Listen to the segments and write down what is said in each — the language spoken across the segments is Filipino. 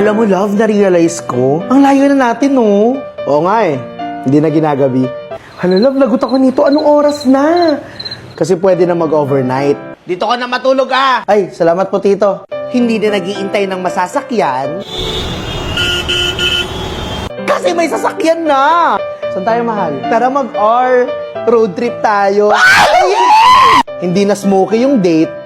Alam mo, love, na-realize ko, ang layo na natin, no? Oo nga eh. Hindi na ginagabi. Hala, love, lagot ako nito. Anong oras na? Kasi pwede na mag-overnight. Dito ka na matulog, ah! Ay, salamat po, Tito. Hindi na nag-iintay ng masasakyan. Kasi may sasakyan na! Saan tayo, mahal? Tara mag-R. Road trip tayo. Ay! Hindi na smoky yung date.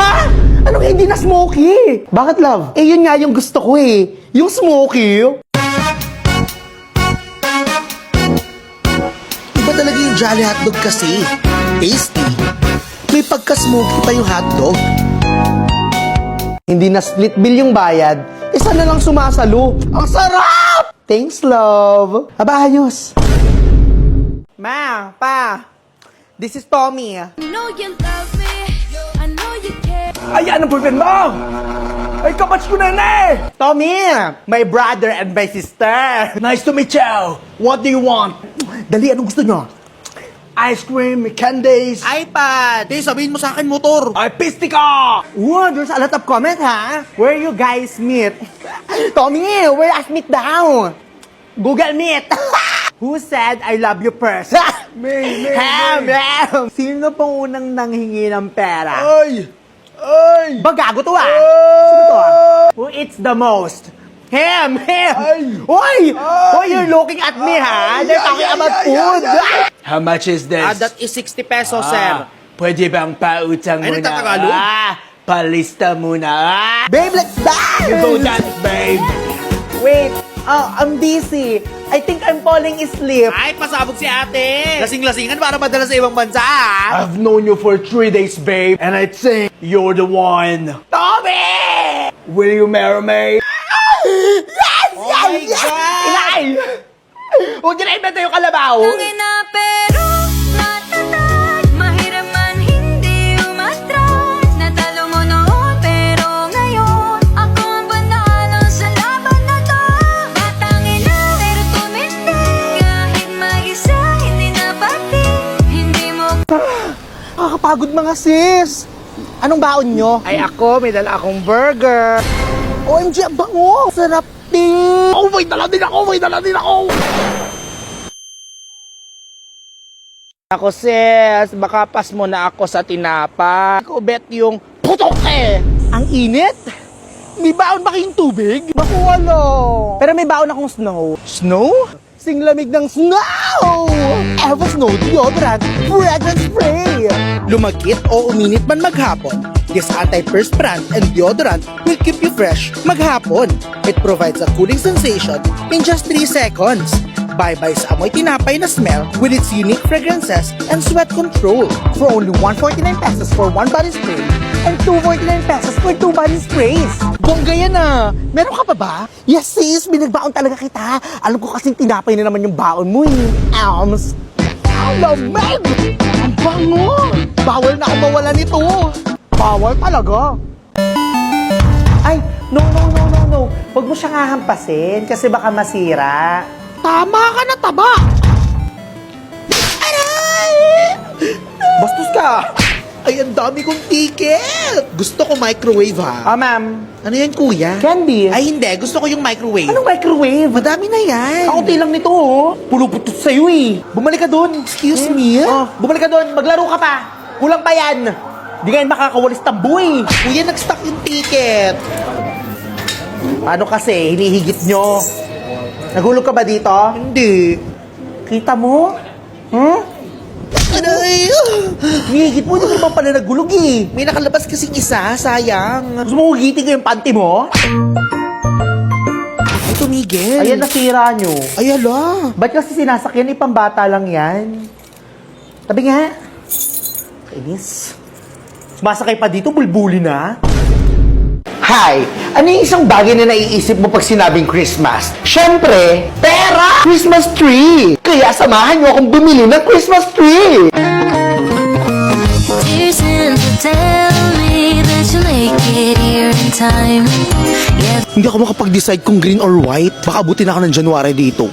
Ha? Anong hindi na smoky? Bakit, love? Eh, yun nga yung gusto ko eh. Yung smoky. Iba talaga yung Jolly Hotdog kasi. Tasty. May pagka-smoky pa yung hotdog. Hindi na split bill yung bayad. Isa na lang sumasalo. Ang sarap! Thanks, love. Aba, ayos. Ma, pa. This is Tommy. I know you love me, I know you care. Ayan ang boyfriend mo! Ay, kabatch ko na eh! Tommy, my brother and my sister. Nice to meet you. What do you want? Dali, anong gusto nyo? Ice cream, candies, iPad. Sabihin mo sa akin, motor. Ay, pistika! Wow, there's a lot of comment, ha? Where you guys meet? Tommy, where us meet daw? Google Meet. Who said I love you first? Me. Sino pong unang nanghingi ng pera? Ay! Bagago to, ah! Sino to, ah? Who eats the most? Him! Hoy! Hoy, you're looking at me, ha? They're talking about food. How much is this? That is 60 pesos, sir. Pwede bang pautang Ay, muna? nagtatagalog? Palista muna. Babe, let's dance! You go dance, babe. Wait, I'm busy. I think I'm falling asleep. Ay, pasabog si ate. Lasing-lasingan para madala sa ibang bansa, ah. I've known you for 3 days, babe, and I think you're the one. Tommy! Will you marry me? Yes! Oh my God! Inay! Huwag niyo na ibenta yung kalabaw. Tangina pero matatag, mahirap man hindi umatras. Natalo mo noon pero ngayon ako ang panalo sa laban na to. Batangina pero tumindig, kahit mag-isa hindi na pati. Hindi mo Nakakapagod mga sis. Anong baon nyo? Ay ako, may dala akong burger. OMG, ang bango! Sarap din! Oh, may dala din ako! Ako sis, baka pas mo na ako sa tinapa. Ako bet yung putok eh! Ang init? May baon ba kayong tubig? Baku, wala. Pero may baon akong snow. Snow? Sing lamig ng snow! Evo Snow Deodorant Fragrance Spray! Lumagkit o uminit man maghapon, this anti-perspirant and deodorant will keep you fresh maghapon. It provides a cooling sensation in just 3 seconds. Bye-bye sa amoy tinapay na smell with its unique fragrances and sweat control. For only 149 pesos for 1 body spray and 249 pesos for 2 body sprays. Bongga yan ah! Meron ka pa ba? Yes sis, binagbaon talaga kita. Alam ko kasing tinapay na naman yung baon mo eh. Alms! Lamig! Ang bango! Bawal na ako mawala nito. Bawal talaga. Ay, no. Huwag mo siyang hahampasin kasi baka masira. Tama ka na, taba! Aray! Bastos ka! Ay, ang dami kong ticket! Gusto ko microwave, ha? Ma'am. Ano yan, kuya? Candy. Ay, hindi. Gusto ko yung microwave. Anong microwave? Madami na yan. Kaunti lang nito, oh. Puluputot sa'yo, eh. Bumalik ka doon. Excuse me? Oh, bumalik ka doon. Maglaro ka pa. Kulang pa yan. Di ngayon makakawalis tambo, eh. Kuya, nag-stock yung ticket. Paano kasi? Hinihigit nyo. Nagulog ka ba dito? Hindi. Kita mo? Aray! Higit mo, hindi ba pala nagulog eh. May nakalabas kasing isa, sayang. Gusto mo hugitin ko yung panty mo? Ay, tumigil. Ayan, nasira nyo. Ay, ala. Ba't kasi sinasakyan? Pambata lang yan. Tabi nga. Kainis. Sumasakay pa dito, bulbuli na. Hi! Ano yung isang bagay na naiisip mo pag sinabing Christmas? Siyempre, pera! Christmas tree! Kaya samahan niyo akong bumili ng Christmas tree! Dear Santa, tell me that you'll make it here in time. Yeah. Hindi ako makapag-decide kung green or white. Baka abutin ako ng January dito.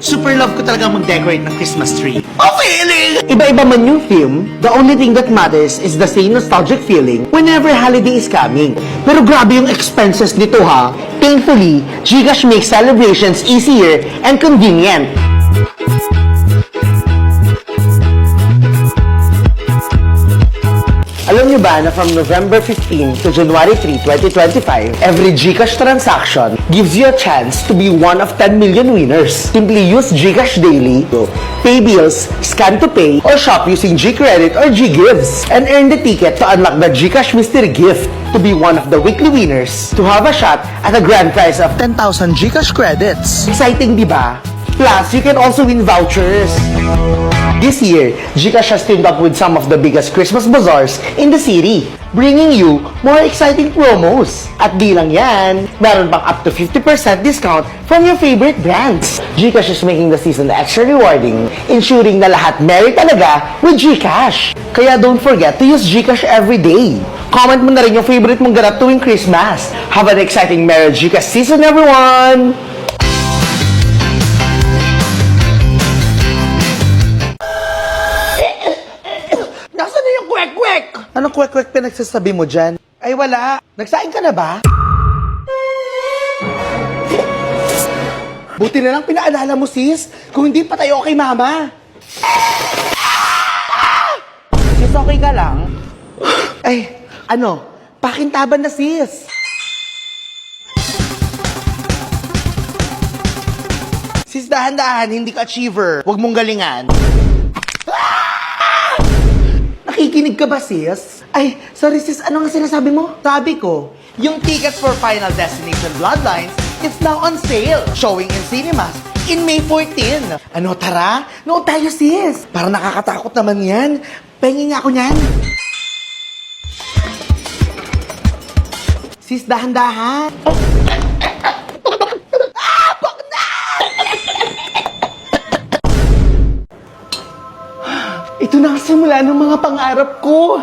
Super love ko talaga mag-decorate ng Christmas tree. Oh my feeling! Iba-iba man yung theme, the only thing that matters is the same nostalgic feeling whenever holiday is coming. Pero grabe yung expenses nito ha. Thankfully, Gcash makes celebrations easier and convenient. Alam niyo ba na from November 15 to January 3, 2025, every Gcash transaction gives you a chance to be one of 10 million winners. Simply use Gcash daily to pay bills, scan to pay, or shop using GCredit or GGives, and earn the ticket to unlock the Gcash mystery gift to be one of the weekly winners to have a shot at a grand prize of 10,000 Gcash credits. Exciting, di ba? Plus, you can also win vouchers. This year, Gcash has teamed up with some of the biggest Christmas bazaars in the city, bringing you more exciting promos. At di lang yan, meron pang up to 50% discount from your favorite brands. Gcash is making the season extra rewarding, ensuring na lahat merry talaga with Gcash. Kaya don't forget to use Gcash every day. Comment mo na rin yung favorite mong ganap tuwing Christmas. Have an exciting Merry Gcash season, everyone! Nasaan na yung kwek-kwek? Anong kwek-kwek pinagsasabi mo dyan? Ay wala. Nagsaing ka na ba? Buti na lang pinaalala mo, sis. Kung hindi pa tayo okay, mama. Sis, okay ka lang? Ay, ano? Pakintaban na, sis. Sis, dahan-dahan, hindi ka achiever. Huwag mong galingan. Nakikinig ka ba, sis? Ay, sorry sis, ano nga sinasabi mo? Sabi ko, yung tickets for Final Destination Bloodlines is now on sale. Showing in cinemas in May 14. Ano, tara? Noon tayo, sis. Para nakakatakot naman yan. Penging ako niyan. Sis, dahan-dahan. Ito na ang simula ng mga pangarap ko.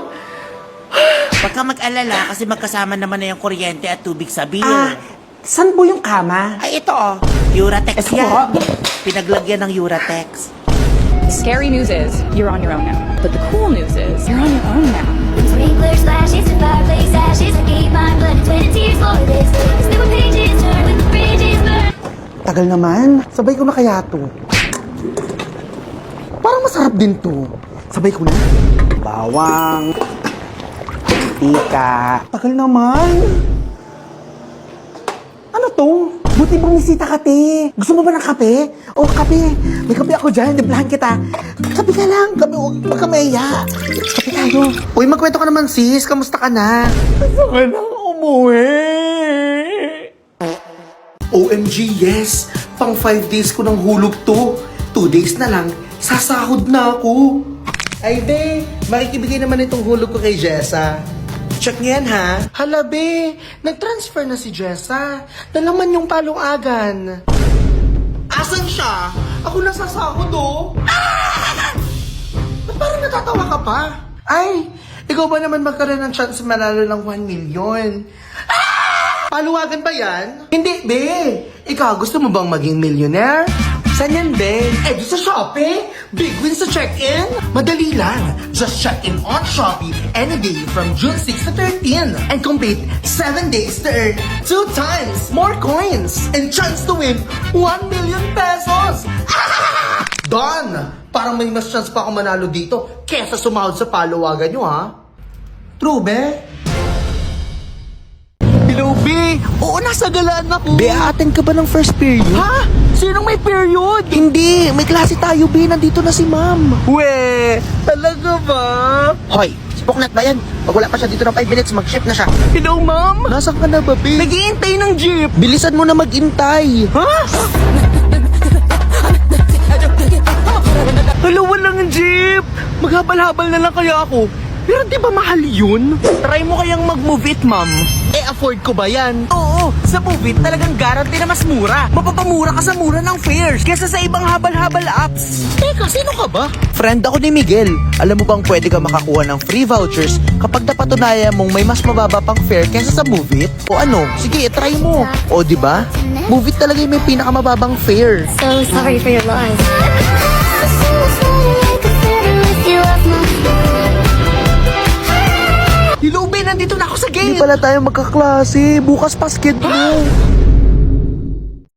Huwag ka mag-alala kasi magkasama naman na yung kuryente at tubig sa bill. Saan po yung kama? Ay, ito oh. Uratex Ito yan. po. Pinaglagyan ng Uratex. The scary news is you're on your own now. But the cool news is you're on your own now. Sprinkler splashes and fireplace ashes. I gave my blood and 20 tears for this. Still when pages turn when the bridges burn. Tagal naman. Sabay ko na kaya to. Parang masarap din to. Sabay ko na. Bawang. Tika. Tagal naman. Ano to? Buti bumisita ka, te. Gusto mo ba ng kape? O, kape. May kape ako dyan. Diplahan kita. Kape ka lang. Kape, huwag ka maiya. Kape tayo. Uy, magkwento ka naman, sis. Kamusta ka na? Gusto ka nang umuwi. OMG, yes. Pang 5 days ko ng hulog to. 2 days na lang, sasahod na ako. Ay, be, makikibigay naman itong hulog ko kay Jessa. Check niyan, ha? Hala, be, nag-transfer na si Jessa. Nalaman yung palong-agan. Asan siya? Ako nasasahod, oh. Ba't parang natatawa ka pa? Ay, ikaw ba naman magkaroon ng chance manalo ng 1 million? Paluwagan ba yan? Hindi, be. Ikaw, gusto mo bang maging millionaire? Saan yan, be? Eh, di sa Shopee. Big win sa check-in. Madali lang. Just check in on Shopee any day from June 6 to 13 and complete 7 days to earn 2 times more coins and chance to win 1 million pesos. Done! Parang may mas chance pa ako manalo dito kesa sumahod sa paluwagan nyo, ha? True, be? Hello, be! Oo, nasa galaan ako. Be, aaten ka ba ng first period? Ha? Sinong may period? Hindi, may klase tayo, be. Nandito na si ma'am. We, talaga ba? Hoy, si Puknat ba yan? Pag wala pa siya dito ng 5 minutes, mag-shift na siya. Hello, ma'am? Nasaan ka na ba, be? Nag-iintay ng jeep. Bilisan mo na mag-intay. Ha? Hello, walang jeep. Maghabal-habal na lang kaya ako. Pero di ba mahal yun? Try mo kayang mag-move it, ma'am. Eh, afford ko ba yan? Oo, sa move it talagang guarantee na mas mura. Mapapamura ka sa mura ng fares kesa sa ibang habal-habal apps. Teka, sino ka ba? Friend ako ni Miguel. Alam mo bang pwede ka makakuha ng free vouchers kapag napatunayan mong may mas mababa pang fare kesa sa Move It? O ano? Sige, try mo. O di ba? Move It talaga yung may pinakamababang fare. So sorry for your loss. nandito na ako sa Hindi gate. pala tayo magkaklase. Bukas pa skid mo.